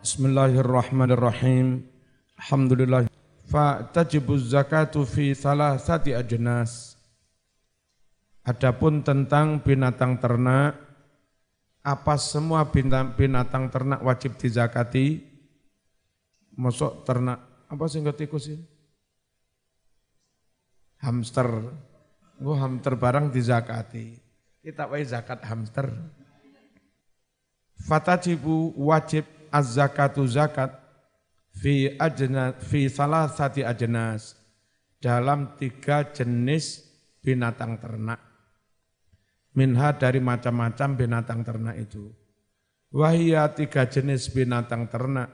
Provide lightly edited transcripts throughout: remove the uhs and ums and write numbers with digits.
Bismillahirrahmanirrahim. Alhamdulillah. Fa tajibu zakatu fi salasati ajnas. Adapun tentang binatang ternak, apa semua binatang ternak wajib dizakati? Mosok ternak apa sih nggak tikus sih? Hamster. Hamster barang dizakati. Kita wae zakat hamster. Fatajibu wajib az-zakatu zakat fi salasati ajnas dalam 3 jenis binatang ternak. Minha dari macam-macam binatang ternak itu. Wahia 3 jenis binatang ternak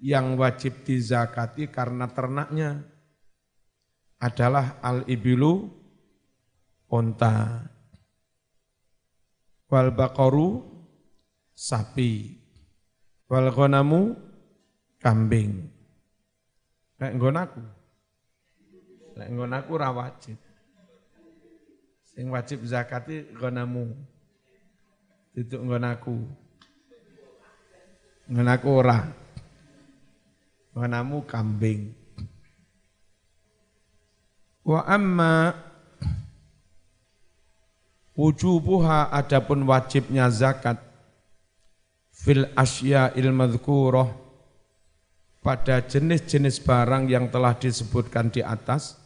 yang wajib dizakati karena ternaknya adalah al-ibilu, unta, wal baqaru, sapi, wal ghanamu, kambing. Lek nggon aku ra wajib. Sing wajib zakati ghanamu. Duduk nggon aku. Nggon aku ora. Ghanamu kambing. Wa amma wujubuha adapun wajibnya zakat fil asya'il madhkurah pada jenis-jenis barang yang telah disebutkan di atas,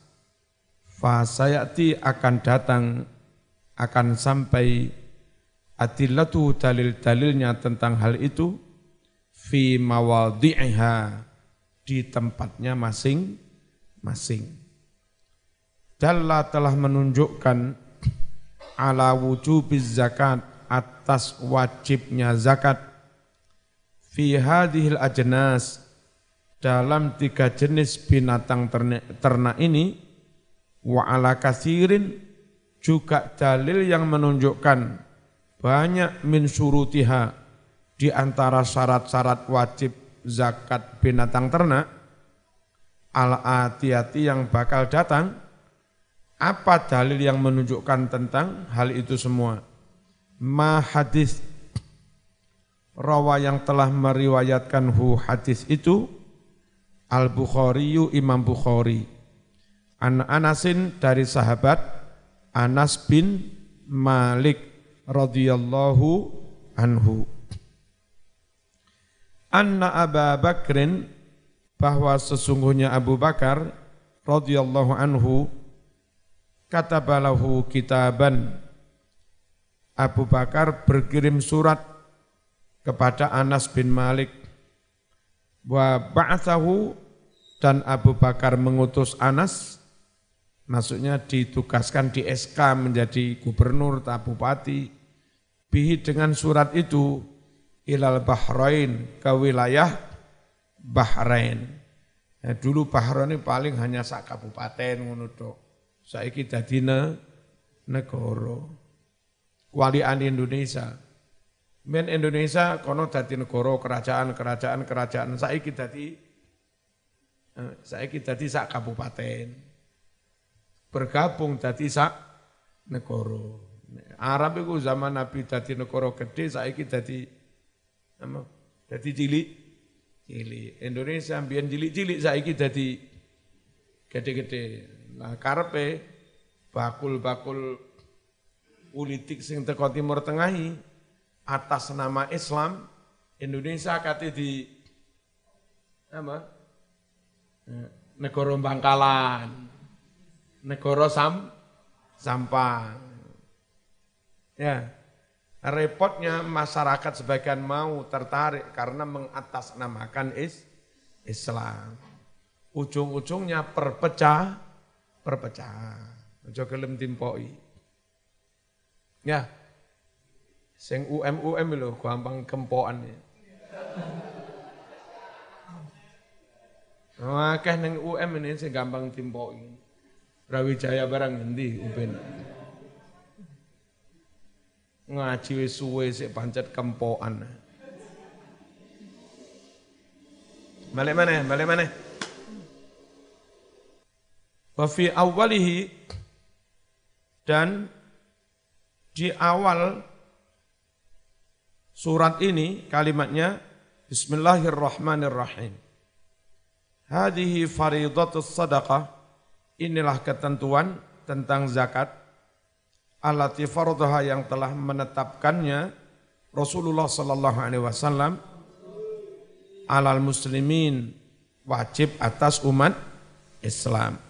fasayati akan datang, akan sampai adillatu dalil-dalilnya tentang hal itu fi mawadhi'iha di tempatnya masing-masing. Dalla telah menunjukkan ala wujubiz zakat atas wajibnya zakat fi hadhil ajnas dalam 3 jenis binatang ternak ini wa ala kasirin juga dalil yang menunjukkan banyak min syurutiha di antara syarat-syarat wajib zakat binatang ternak al-atiyati yang bakal datang. Apa dalil yang menunjukkan tentang hal itu semua? Ma hadis rawa yang telah meriwayatkan hadis itu Al-Bukhariyu Imam Bukhari an Anasin dari sahabat Anas bin Malik radhiyallahu anhu anna Abu Bakrin bahwa sesungguhnya Abu Bakar radhiyallahu anhu katabalahu kitaban. Abu Bakar berkirim surat kepada Anas bin Malik. Wa ba'athahu dan Abu Bakar mengutus Anas, maksudnya ditugaskan di SK menjadi gubernur atau bupati, bihi dengan surat itu ilal Bahrain ke wilayah Bahrain. Nah, dulu Bahrain ini paling hanya sak kabupaten ngono tok. Saiki dadi negara. Walian Indonesia. Men Indonesia kono dadi negara, kerajaan. Saiki dadi sak kabupaten. Bergabung dadi sak negara. Arab iku zaman Nabi dadi negara gede, saiki dadi cilik. Indonesia mbiyen cilik-cilik saiki dadi gede-gede. Nah, karepe bakul-bakul politik sing teko Timur Tengahi atas nama Islam Indonesia kate di negara Bangkalan, negara sampah. Ya, repotnya masyarakat sebagian mau tertarik karena mengatasnamakan Islam. Ujung-ujungnya perpecahan. Aja gelem timpoki. Ya. Sing UM lho gampang kempokan ya. Akeh ning UM ini sing gampang timpoki. Brawijaya barang endi UPN. Ngaji wis suwe sik pancet kempokan. Balik maneh. Wa fi awwalihi dan di awal surat ini kalimatnya Bismillahirrahmanirrahim. Hadhihi faridatus sadaqah. Inilah ketentuan tentang zakat. Allati faradaha yang telah menetapkannya Rasulullah sallallahu alaihi wasallam alal muslimin, wajib atas umat Islam.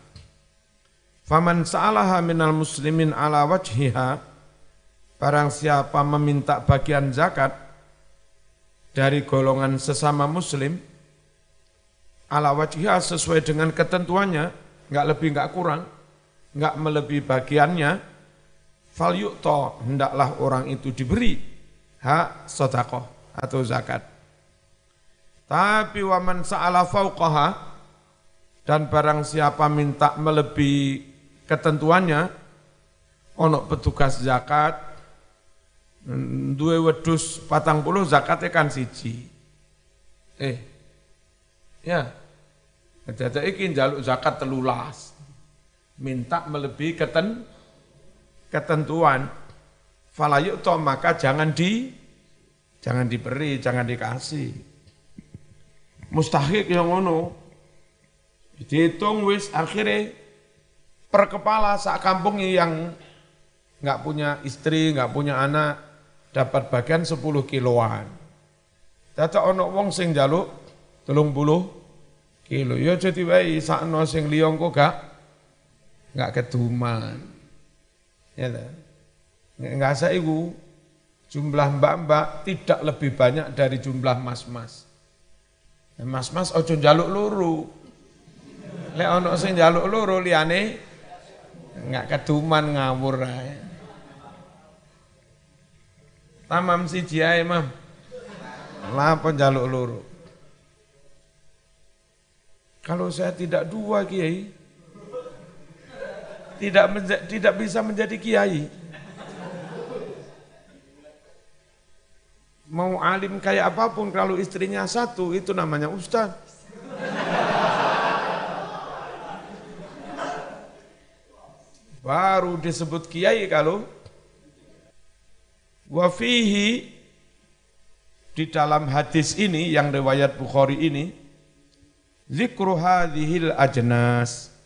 Faman sa'alaha minal muslimin ala wajhiha, barang siapa meminta bagian zakat dari golongan sesama muslim, ala wajhiha sesuai dengan ketentuannya, enggak lebih enggak kurang, enggak melebihi bagiannya, fal yu'ta, hendaklah orang itu diberi hak sedekah atau zakat. Tapi waman sa'ala fauqaha, dan barang siapa minta melebihi ketentuannya, ono petugas zakat duwe wedhus 40 zakate kan siji. Ya. Dadi iki njaluk zakat 13. Minta melebihi ketentuan. Fala yu'ta, maka jangan diberi, jangan dikasih. Mustahik yang ngono. Dihitung wis akhirnya per kepala sak kampung yang enggak punya istri, enggak punya anak, dapat bagian 10 kiloan. Dadak ana wong sing njaluk 30 kilo. Ya jadi wae sakno sing liya engko enggak keduman. Ya ta. Enggak saiku jumlah mbak-mbak tidak lebih banyak dari jumlah mas-mas. Mas-mas ojo njaluk loro. Lek ana sing njaluk loro liyane enggak keduman ngawur ae. Tamam siji ae, Mam. Lah apa njaluk loro? Kalau saya tidak dua kiai, tidak bisa menjadi kiai. Mau alim kayak apapun, kalau istrinya satu, itu namanya ustaz. Baru disebut kiai kalau wa fihi, di dalam hadis ini yang riwayat Bukhari ini, zikru hadhil ajnas,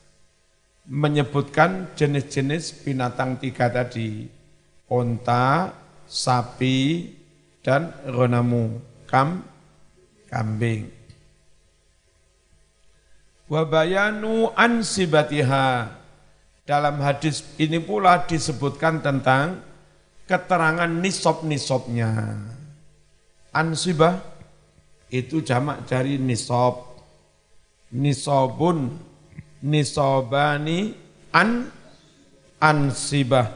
menyebutkan jenis-jenis binatang 3 tadi, onta, sapi, dan ghonamu, kambing. Wa bayanu ansibatiha, dalam hadis ini pula disebutkan tentang keterangan nisab-nisabnya. Ansibah itu jamak dari nisab. Nisabun, nisabani, ansibah.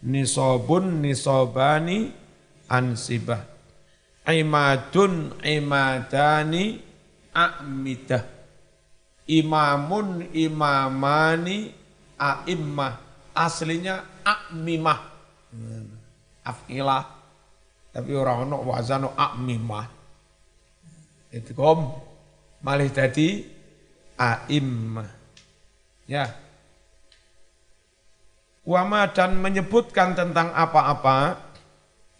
Nisabun, nisabani, ansibah. Imadun, imadani, a'midah. Imamun, imamani, a'immah. Aslinya a'mimah. Af'ilah. Tapi orang ono wazano a'mimah. Itu kom malih tadi a'immah. Ya. Wama, dan menyebutkan tentang apa-apa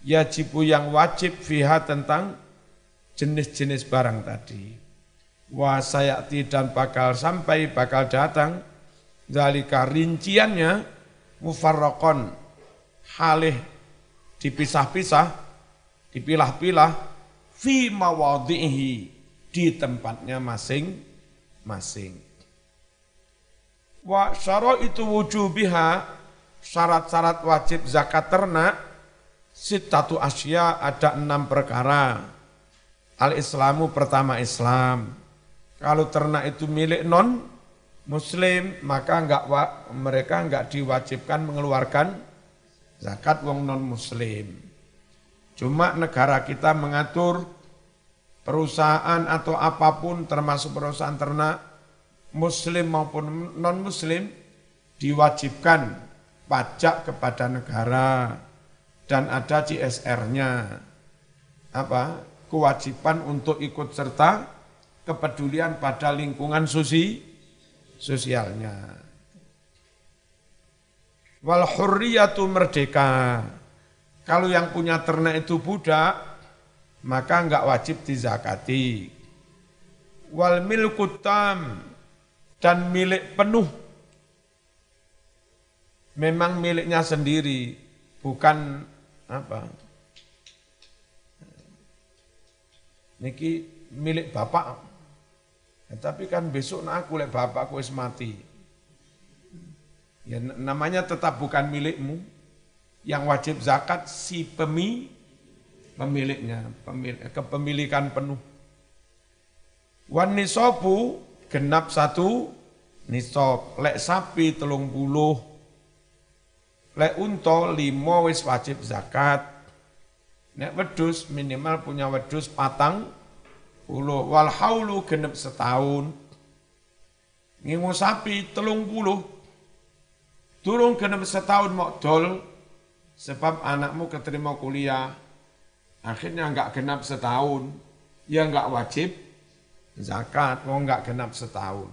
yajibu yang wajib fiha, tentang jenis-jenis barang tadi. Wa sayati, dan bakal sampai, bakal datang zalika, rinciannya mufarraqon, halih dipisah-pisah, dipilah-pilah, fi mawadhihi, di tempatnya masing-masing. Wa syaraitu wujubiha, syarat-syarat wajib zakat ternak, sittatu asya, ada 6 perkara. Al-Islamu, pertama Islam. Kalau ternak itu milik non-muslim, maka mereka enggak diwajibkan mengeluarkan zakat wong non-muslim. Cuma negara kita mengatur perusahaan atau apapun, termasuk perusahaan ternak, muslim maupun non-muslim, diwajibkan pajak kepada negara dan ada CSR-nya. Kewajiban untuk ikut serta kepedulian pada lingkungan sosialnya. Wal hurriyatu, merdeka. Kalau yang punya ternak itu budak, maka enggak wajib dizakati. Wal milku tam, dan milik penuh. Memang miliknya sendiri, bukan apa. Niki milik bapak. Tapi kan besok aku lek bapakku wis mati. Ya namanya tetap bukan milikmu. Yang wajib zakat si pemiliknya, kepemilikan penuh. Wan nisobu genap 1 nisob, lek sapi 30, lek unta 5 wis wajib zakat. Nek wedhus minimal punya wedhus 40, wal haulu genep setahun. Ngingu sapi 30, durung genep setahun mok dol, sebab anakmu keterima kuliah, akhirnya enggak genap setahun, ya enggak wajib zakat, mau enggak genap setahun.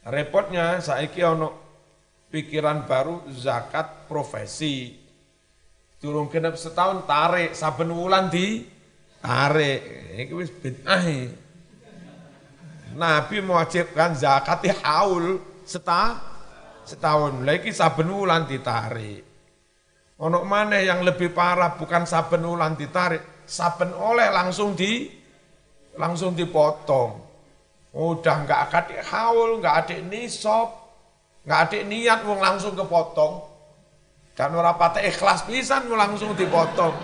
Repotnya saiki ono pikiran baru zakat profesi. Durung genap setahun tarik, saben wulan di tarik. Iki wis bid'ah. Nabi mewajibkan zakat haul setahun. Lagi saben wulan ditarik. Ono maneh yang lebih parah, bukan saben wulan ditarik, saben oleh langsung dipotong. Udah enggak ada haul, enggak ada nisab, enggak ada niat wong langsung kepotong. Dan ora pate ikhlas pisan langsung dipotong.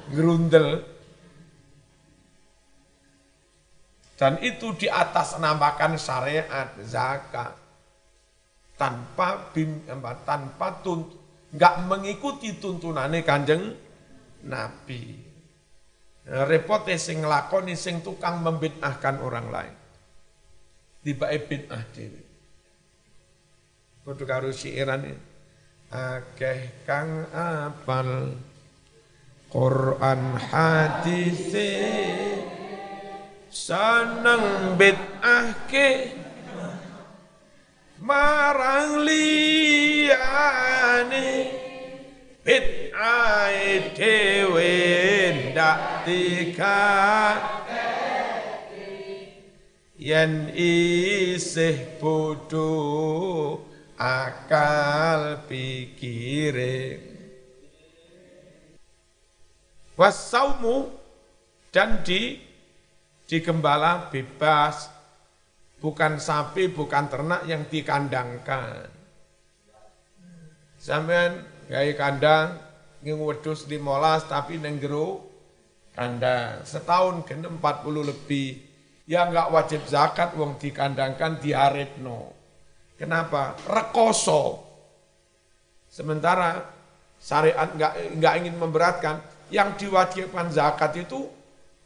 Grundel. Dan itu di atas namakan syariat zakat. Tanpa enggak mengikuti tuntunane Kanjeng Nabi. Repote sing nglakoni sing tukang membid'ahkan orang lain. Tibake bid'ah dhewe. Padha karo syairan akeh kang apal Quran hadis seneng bid'ahke marang liyane bid'ah dhewe ndak yen isih bodho akal pikire. Wasaumu, dan digembala bebas, bukan sapi, bukan ternak yang dikandangkan. Sampean gawe kandang nging wedhus 15 tapi ning jero kandang. Setahun genep 40 lebih. Ya enggak wajib zakat wong dikandangkan diarepno. Kenapa? Rekoso. Sementara syariat enggak ingin memberatkan, yang diwajibkan zakat itu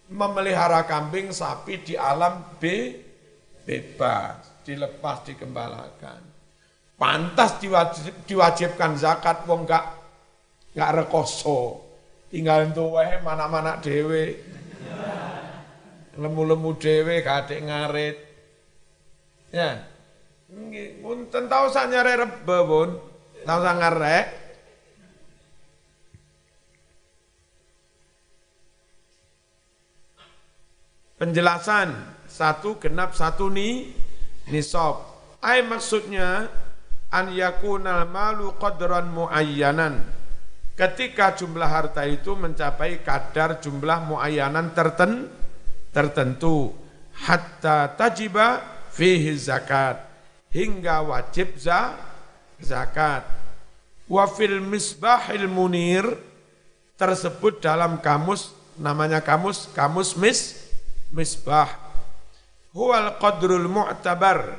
memelihara kambing, sapi di alam bebas, dilepas, digembalakan. Pantas diwajibkan zakat wong enggak rekoso. Tinggal tuweh mana-mana dhewe. Lemu-lemu dhewe kadek ngarit. Ya. Punten tau sak nyare rebe pun, tau sak ngarek. Penjelasan 1 genap 1 nisab. Maksudnya an yakunal malu qadran muayyanan. Ketika jumlah harta itu mencapai kadar jumlah muayyanan tertentu, hatta tajiba fihi zakat, hingga wajib zakat. Wa fil misbahil munir, tersebut dalam kamus, namanya kamus misbah. Huwal qadrul mu'tabar,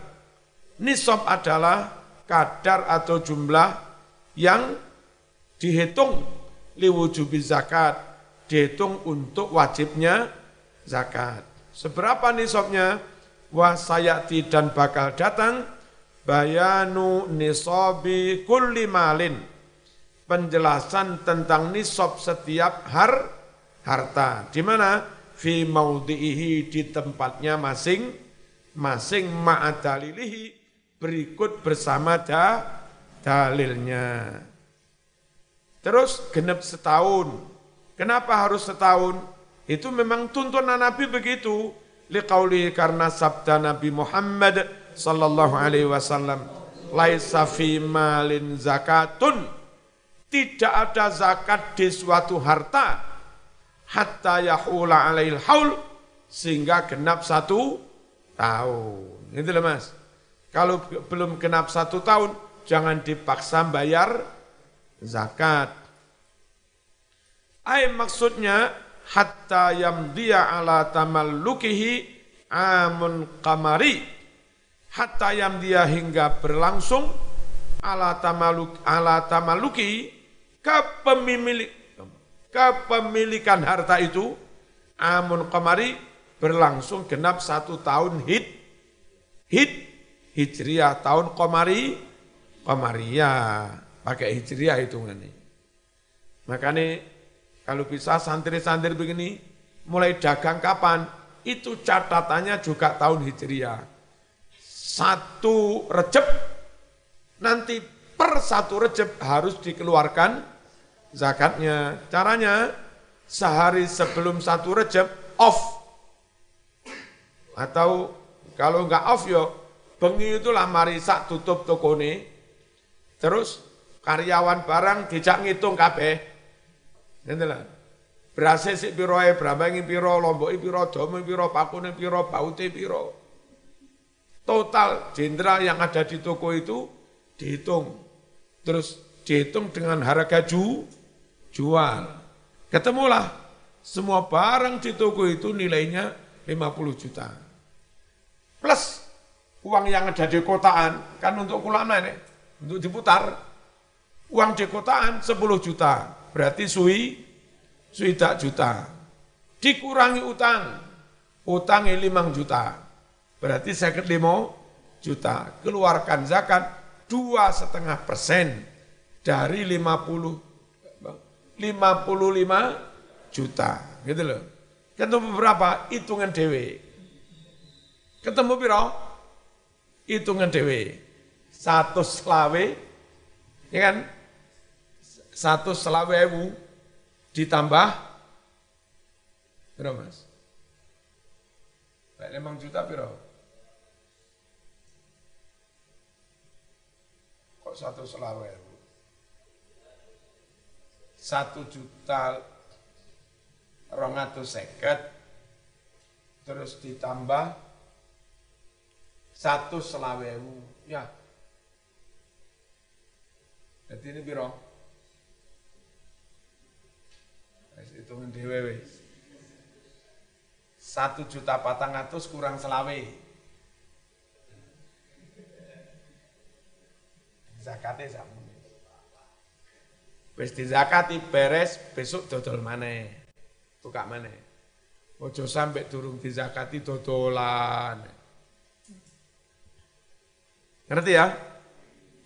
nisab adalah kadar atau jumlah yang dihitung liwujubi zakat, dihitung untuk wajibnya zakat. Seberapa nisabnya? Wasayati, dan bakal datang bayanu nisabi kulli malin, penjelasan tentang nisab setiap harta. Di mana? Fi maudhihi, di tempatnya masing-masing, ma'adalilihi, berikut bersama dalilnya. Terus genep setahun. Kenapa harus setahun? Itu memang tuntunan Nabi begitu. Liqauli, karena sabda Nabi Muhammad sallallahu alaihi wasallam, laisa fi malin zakatun, tidak ada zakat di suatu harta hatta yahula alail haul, sehingga genap 1 tahun. Itu loh Mas. Kalau belum genap 1 tahun, jangan dipaksa bayar zakat. Maksudnya hatta yamdiya ala tamallukihi amun qamari, hatta yamdiya, hingga berlangsung ala tamalluki, kepemilikan harta itu, amun qamari, berlangsung genap 1 tahun hijriah, tahun qamariyah, pakai hijriah hitungannya. Makanya kalau bisa santri-santri begini, mulai dagang kapan? Itu catatannya juga tahun hijriah. 1 Rejab, nanti per 1 Rejab harus dikeluarkan zakatnya. Caranya, sehari sebelum 1 Rejab, off. Atau kalau enggak off ya, bengi itulah mari sak tutup tokone, terus karyawan barang dijak ngitung kabeh. Nantilah, berasnya si piro berambangi piro, lomboki piro, domi piro, pakune piro, baute piro. Total jenderal yang ada di toko itu dihitung. Terus dihitung dengan harga jual. Ketemulah semua barang di toko itu nilainya 50 juta. Plus uang yang ada di kotaan, kan untuk ulama nih, untuk diputar. Uang di kotaan 10 juta. Berarti suidak juta. Dikurangi utangnya 5 juta. Berarti 55 juta. Keluarkan zakat 2,5% dari 55 juta. Gitu loh. Ketemu berapa? Hitungan dewe. Ketemu piro? Hitungan dewe. 1 selawe, ya kan? 120.000 ditambah berapa Mas? 5 juta piro? Kok 120.000? 1.250.000 terus ditambah 120.000, ya. Jadi ini piro? Hitungan dewe. 1.400.000 kurang selawe. Zakate sakmene. Wis dizakati beres, besok dodol maneh. Tukak maneh. Ojo sampai durung dizakati dodolan. Ngerti ya?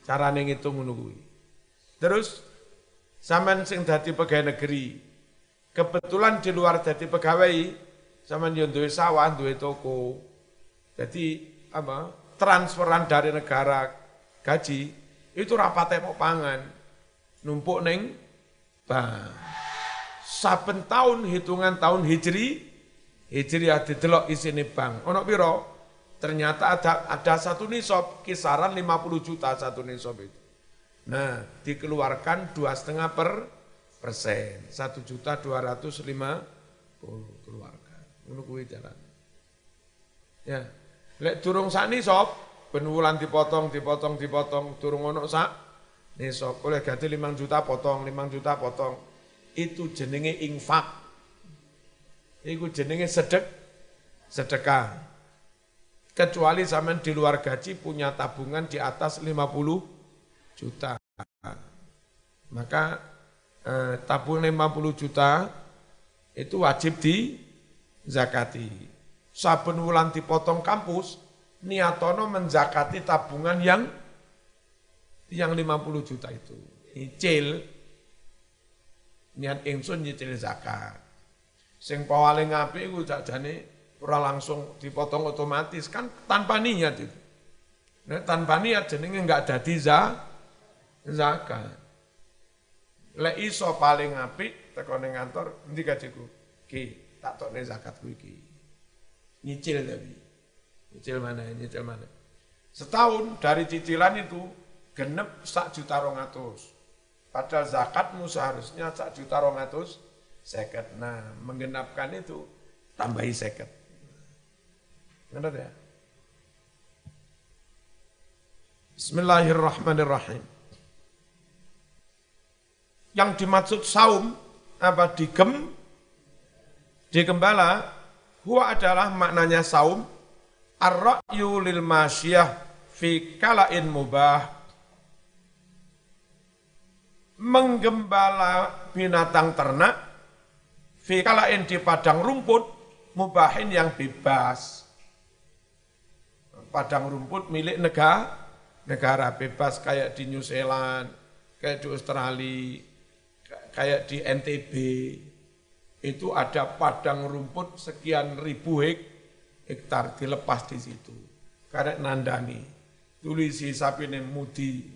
Carane ngitung ngono kuwi. Terus sampean sing dadi pegawai negeri, kebetulan di luar dadi pegawai, sampean yo duwe sawah, duwe toko. Jadi transferan dari negara gaji itu rapate mau pangan, numpuk ning bank. Saben tahun hitungan tahun hijriah didelok isine bank. Ono piro? Ternyata ada 1 nisab, kisaran 50 juta 1 nisab itu. Nah, dikeluarkan 2,5%, 1.250.000 keluarkan. Ngono kuwi carane. Ya, lek durung sak nisab, ben wulan dipotong, durung ono sak nisab. Oleh ganti 5 juta potong, 5 juta potong. Itu jenenge infak. Iku jenenge sedekah. Kecuali sampean di luar gaji punya tabungan di atas 50 juta. Maka tabungan 50 juta itu wajib di zakati. Saben wulan dipotong kampus, niatono menzakati tabungan yang 50 juta itu. Nyicil, niat ingsun nyicil zakat. Sing paling apik iku jajane ora langsung dipotong otomatis, kan tanpa niat itu. Nah, tanpa niat jenenge enggak dadi zakat. Lek iso paling apik teko ning kantor, endi gajiku? Ki, tak tokne zakatku iki. Nyicil tapi. Nyicil mana? Setahun dari cicilan itu genep 1.200.000. Padahal zakatmu seharusnya 1.250.000. Nah, menggenapkan itu tambahi 50. Benar ya? Bismillahirrahmanirrahim. Yang dimaksud saum apa digembala, huwa adalah maknanya saum ar-ra'yu lil masyiyah fi kala'in mubah. Menggembala binatang ternak fi kala'in di padang rumput mubahin yang bebas. Padang rumput milik negara bebas kayak di New Zealand, kayak di Australia, kayak di NTB. Itu ada padang rumput sekian ribu hektar dilepas di situ. Karek nandani, tulisi sapine mudi.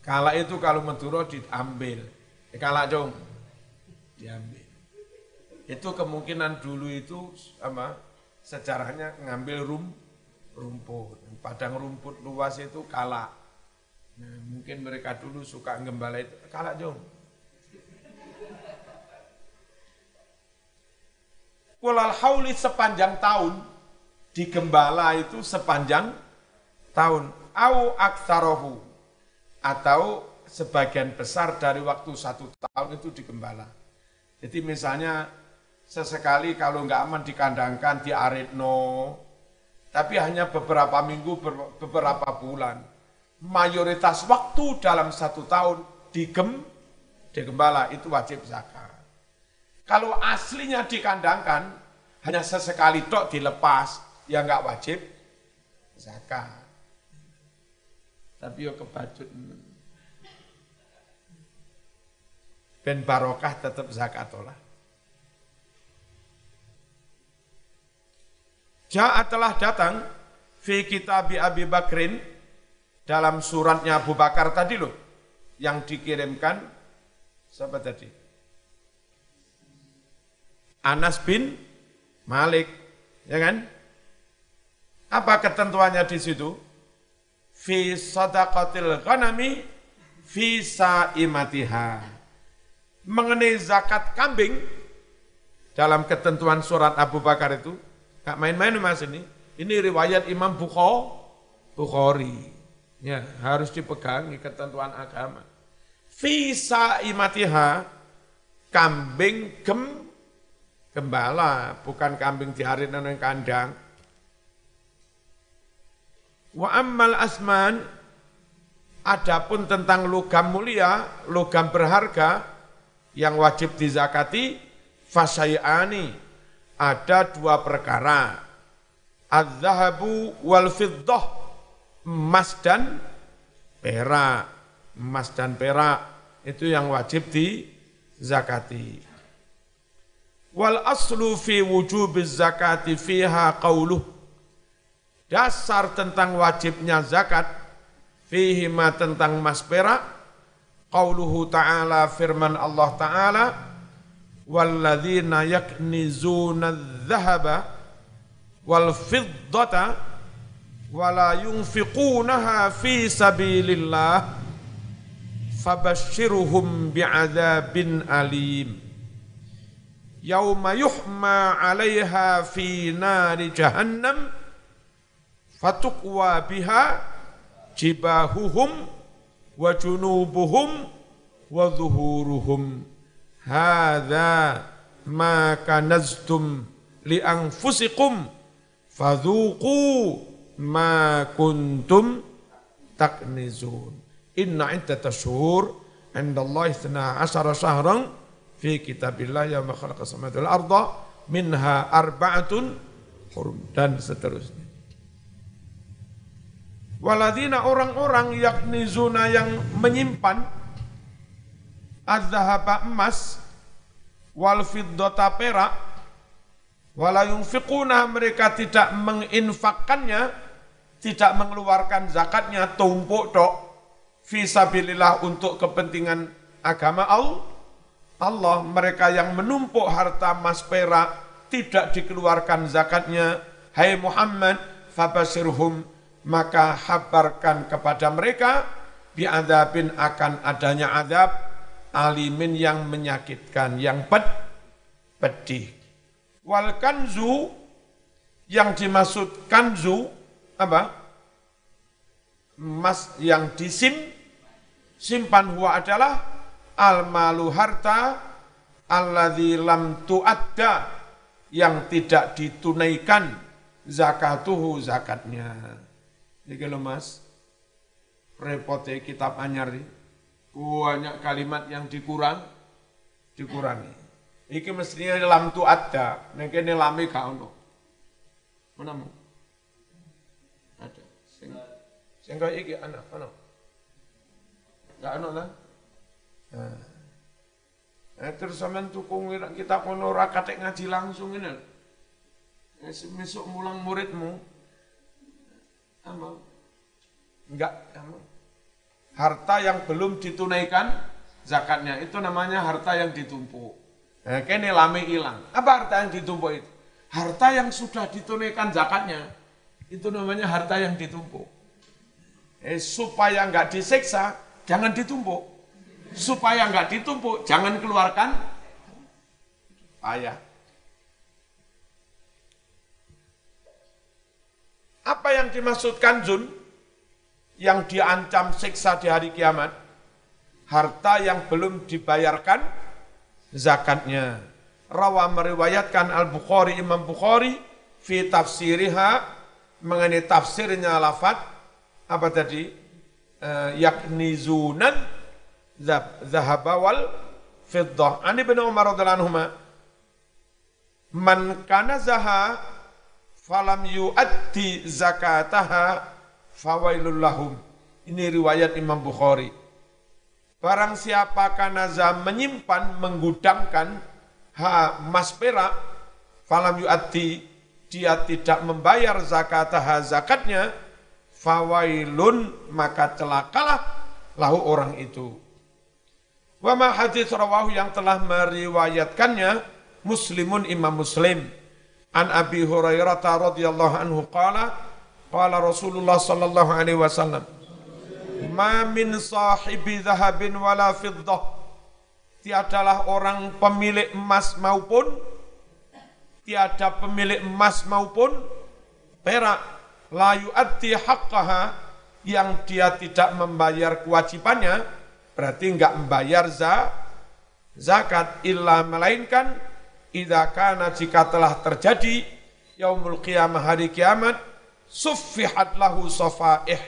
Kala itu kalau Madura diambil, kala dong diambil. Itu kemungkinan dulu itu sejarahnya ngambil rumput. Padang rumput luas itu kala. Nah, mungkin mereka dulu suka ngembala itu. Kala dong. Walal hauli sepanjang tahun, digembala itu sepanjang tahun. Au aktsarohu, atau sebagian besar dari waktu 1 tahun itu digembala. Jadi misalnya sesekali kalau nggak aman dikandangkan, diaretno, tapi hanya beberapa minggu, beberapa bulan. Mayoritas waktu dalam 1 tahun digembala itu wajib zakat. Kalau aslinya dikandangkan, hanya sesekali tok dilepas, ya nggak wajib zakat. Tapi yo kebacut. Ben barokah tetap zakat olah. Ja'a telah datang fi kitab Abi Bakrin dalam suratnya Abu Bakar tadi loh yang dikirimkan siapa tadi? Anas bin Malik, ya kan? Apa ketentuannya di situ? Fi sadaqatil ghanami fi sa'imatiha. Mengenai zakat kambing dalam ketentuan surat Abu Bakar itu gak main-main Mas ini. Ini riwayat Imam Bukhari. Ya, harus dipegangi ketentuan agama. Fi sa'imatiha, kambing gembala, bukan kambing diarit nang kandang. Wa ammal asman, adapun tentang logam mulia, logam berharga yang wajib dizakati, fasyai'ani, ada 2 perkara. Az-zahabu wal fiddah, emas dan perak. Emas dan perak itu yang wajib dizakati. Wal aslu fi wujubiz zakati fiha qauluh. Dasar tentang wajibnya zakat fihi ma tentang emas perak, qauluhu ta'ala, firman Allah Ta'ala, walladzina yaknizuna adh-dhahaba wal fiddata wala yunfiqunaha fi sabilillah fabashshirhum bi'adzabin alim yauma yuhma 'alaiha fi nari jahannam fatukwa biha jibahuhum wa junubuhum wa zuhuruhum hadza ma kanaztum li anfusikum fadzuqu ma kuntum taknizun. Inna iddatash shuhur 'indallahi 12 syahran fi kitabillah yauma khalaqas samawati wal arda minha arba'atun hurum, dan seterusnya. Waladina, orang-orang yaknizuna yang menyimpan az-zahaba emas wal fiddata perak wala yunfiquna, mereka tidak menginfakkannya, tidak mengeluarkan zakatnya, tumpuk tok, fisabilillah untuk kepentingan agama Allah, mereka yang menumpuk harta emas perak tidak dikeluarkan zakatnya, hai Muhammad, fabashirhum, maka habarkan kepada mereka bi'adzabin, akan adanya azab alimin yang menyakitkan, yang pedih. Wal kanzu, yang dimaksud kanzu apa? Emas yang disimpan, huwa adalah al-malu, harta, alladzi lam tu'adda, yang tidak ditunaikan zakatuhu, zakatnya. Ini kalau Mas, repotnya kitab anyar ini, banyak kalimat yang dikurangi. Iki mestinya lam tu'adda, nek kene lame gak ono. Mana mu? Ada. Sing kaya iki anak ono. Gak ono lah. Terus sampean tukung kitab ono ora katek ngaji langsung ngene. Besok mulang muridmu. Amal. Enggak, amal. Harta yang belum ditunaikan zakatnya itu namanya harta yang ditumpuk. Kene lame hilang. Apa harta yang ditumpuk itu? Harta yang sudah ditunaikan zakatnya itu namanya harta yang ditumpuk. Supaya enggak disiksa, jangan ditumpuk. Supaya enggak ditumpuk, jangan keluarkan ayah. Apa yang dimaksudkan kanzun? Yang diancam siksa di hari kiamat? Harta yang belum dibayarkan zakatnya. Rawa meriwayatkan Al-Bukhari, Imam Bukhari, fi tafsiriha, mengenai tafsirnya lafad, apa tadi? Yaknizunan zahaba wal fiddah. Ani bin Umar radhiyallahu anhuma, man kana zaha falam yu'addi zakataha fawailul lahum. Ini riwayat Imam Bukhari. Barang siapa kanaza menyimpan, menggudangkan emas perak, falam yu'addi, dia tidak membayar zakataha, zakatnya, fawailun, maka celakalah lahu orang itu. Wa ma hadits rawahu, yang telah meriwayatkannya Muslimun, Imam Muslim, an Abi Hurairah radhiyallahu anhu qala Rasulullah sallallahu alaihi wasallam, ma min sahibi dhahabin wala fiddah, tiadalah orang pemilik emas maupun tiada pemilik emas maupun perak, la yu'addi haqqaha, yang dia tidak membayar kewajibannya, berarti enggak membayar zakat, illa, melainkan idza kana, jika telah terjadi yaumul qiyamah, hari kiamat, suffihat lahu safaih,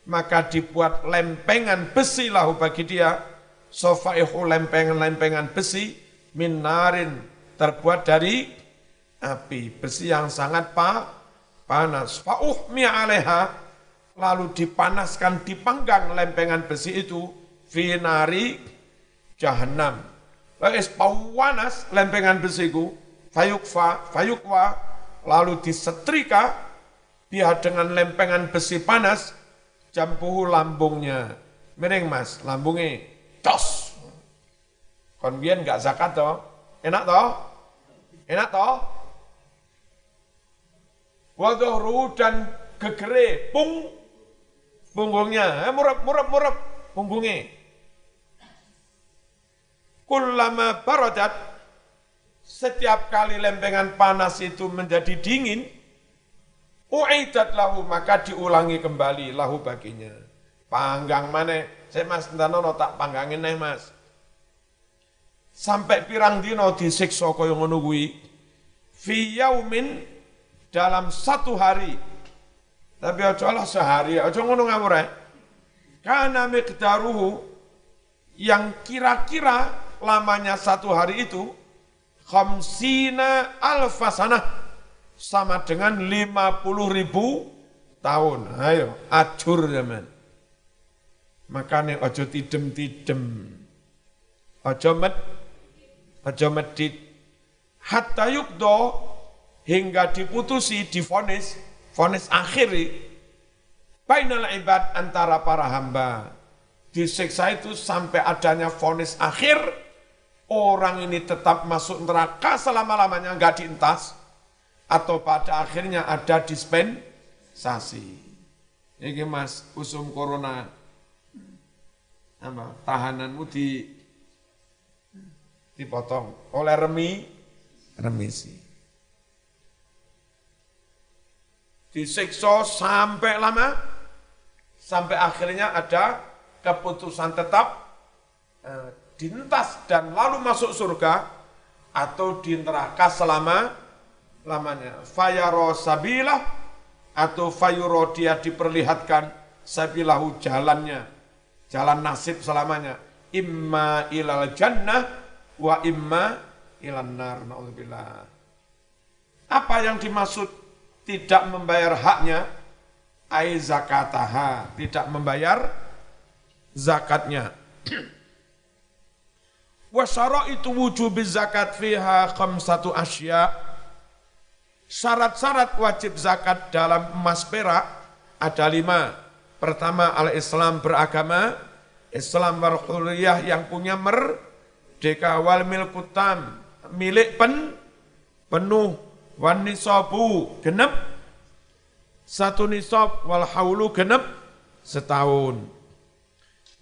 maka dibuat lempengan besi lahu bagi dia, safaihu, lempengan-lempengan besi, min narin, terbuat dari api, besi yang sangat panas. Fa uhmiya 'alaiha, lalu dipanaskan, dipanggang lempengan besi itu, fi nari jahannam. Wes panas lempengan besiku, fayukwa, lalu disetrika dia dengan lempengan besi panas, jampuhu, lambungnya. Meneng Mas, lambungnya tos. Kon biyen enggak zakat toh? Enak toh? Enak toh? Wa dhuhru, dan gegere punggungnya, murab punggungnya. Kullama baradat, setiap kali lempengan panas itu menjadi dingin, u'idat lahu, maka diulangi kembali lahu baginya. Panggang mana? Saya Mas Ndanono tak panggangin nih Mas. Sampai pirang dino disiksa kaya ngono kuwi. Fi yaumin, dalam satu hari. Tapi aja lah sehari, aja ngono ngawur ya. Kana miqdaruhu, yang kira-kira lamanya satu hari itu, khamsina alfasanah, sama dengan 50.000 tahun. Ayo, acur zaman. Makanya ojo tidem-tidem, ojo medit, hatta yukdo, hingga diputusi, divonis akhiri, bainal ibad, antara para hamba. disiksa itu sampai adanya vonis akhir, orang ini tetap masuk neraka selama-lamanya nggak dientas, atau pada akhirnya ada dispensasi. Ini mas, usum corona, tahananmu dipotong oleh remisi. Disiksa sampai lama, sampai akhirnya ada keputusan tetap dientas dan lalu masuk surga atau di neraka selama-lamanya. Fayaro sabilah atau fayuro dia diperlihatkan sabilahu jalannya, jalan nasib selamanya. Imma ilal jannah wa imma ilan nar. Na'udzubillah. Apa yang dimaksud tidak membayar haknya? Ai zakataha, tidak membayar zakatnya. Wa syaraitu wujubiz zakat fiha khamsatu asya. Syarat-syarat wajib zakat dalam emas perak ada 5. Pertama, al-Islam beragama, Islam wal hurriyah yang punya merdeka, wal milkutam milik penuh, wan nisabu genep 1 nisab, wal haulu genep setahun.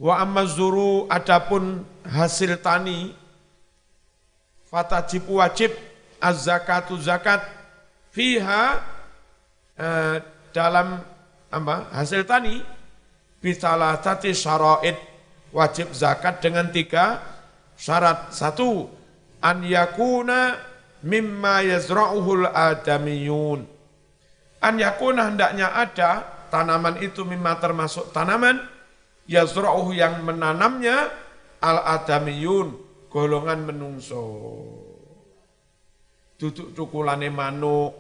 Wa amma zuru adapun hasil tani, fatajib wajib az-zakatu zakat fiha dalam hasil tani bisalah tati syara'id, wajib zakat dengan 3 syarat. 1, an yakuna mimma yazra'uhul adamiyun. An yakuna hendaknya ada tanaman itu mimma termasuk tanaman yazra'uhu yang menanamnya al-adamiyun, golongan menungso. Duduk tukulane manuk.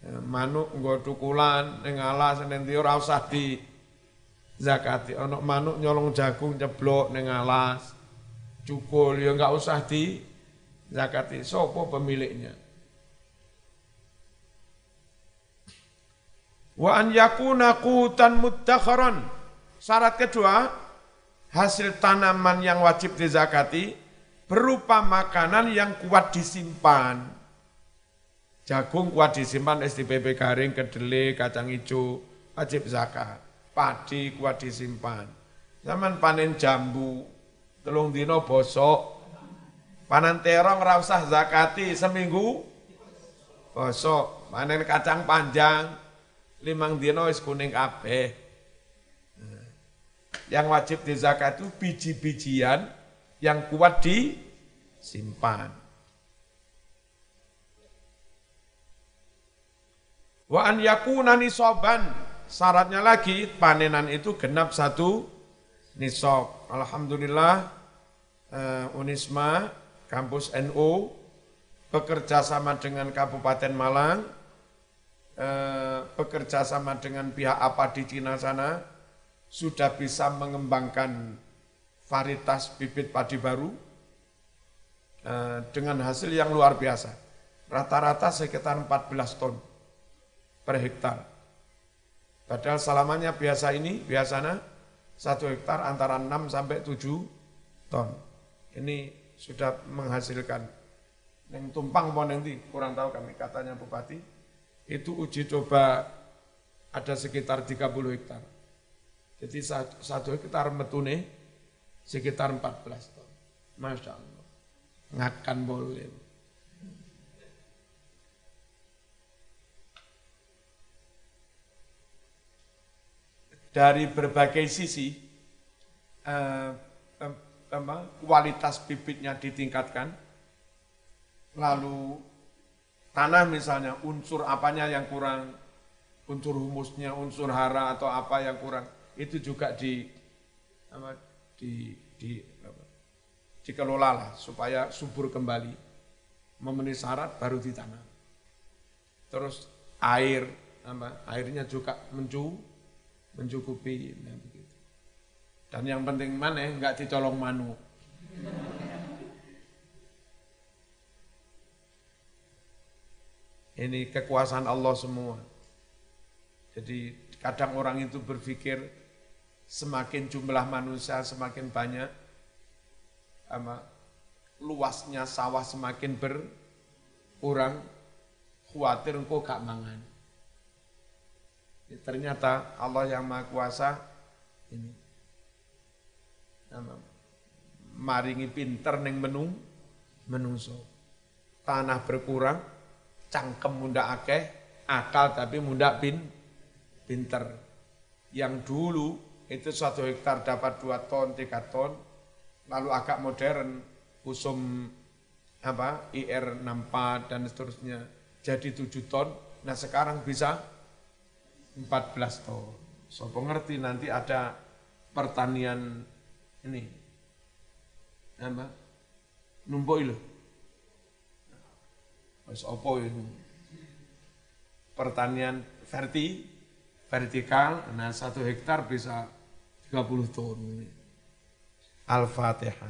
Manuk nggo tukulan ning alas nanti ora usah di zakati. Ana manuk nyolong jagung ceblok ning alas. Cukul ya enggak usah di zakati. Sapa pemiliknya? Wa an yakuna qutan muddakharan. Syarat kedua, hasil tanaman yang wajib dizakati berupa makanan yang kuat disimpan. Jagung kuat disimpan, STPP garing, kedelai, kacang hijau, wajib zakat. Padi kuat disimpan. Zaman panen jambu, 3 dina bosok. Panen terong ora usah zakati, seminggu bosok. Panen kacang panjang, 5 dina wis kuning kabeh. Yang wajib dizakat itu biji-bijian yang kuat disimpan. Wa an yakuna nisaban, syaratnya lagi panenan itu genap 1 nisab. Alhamdulillah Unisma kampus NU bekerja sama dengan Kabupaten Malang, bekerja sama dengan pihak apa di Cina sana, sudah bisa mengembangkan varietas bibit padi baru dengan hasil yang luar biasa. Rata-rata sekitar 14 ton per hektar. Padahal selamanya biasanya 1 hektar antara 6 sampai 7 ton. Ini sudah menghasilkan. Yang tumpang mau nanti, kurang tahu kami, katanya Bupati, itu uji coba ada sekitar 30 hektar. Jadi 1 hektar metune sekitar 14 ton. Masya Allah. Ngakan boleh. Dari berbagai sisi, kualitas bibitnya ditingkatkan, lalu tanah misalnya unsur apanya yang kurang, unsur humusnya, unsur hara atau apa yang kurang, itu juga dikelola lah supaya subur kembali, memenuhi syarat baru ditanam. Terus airnya juga mencukupi, nah begitu. Dan yang penting mana enggak dicolong manuk. Ini kekuasaan Allah semua. Jadi kadang orang itu berpikir semakin jumlah manusia semakin banyak, luasnya sawah semakin berkurang, khawatir engkau gak mangan. Ternyata Allah yang Maha Kuasa ini maringi pinter ning menungso. Tanah berkurang, cangkem munda akeh, akal tapi munda pinter. Yang dulu itu 1 hektar dapat 2 ton, 3 ton, lalu agak modern, usum IR64 dan seterusnya jadi 7 ton. Nah sekarang bisa 14 ton. So pengerti nanti ada pertanian ini numpuk lho. Wis opo ini? Pertanian vertikal, nah 1 hektar bisa 30 ton. Al-Fatihah.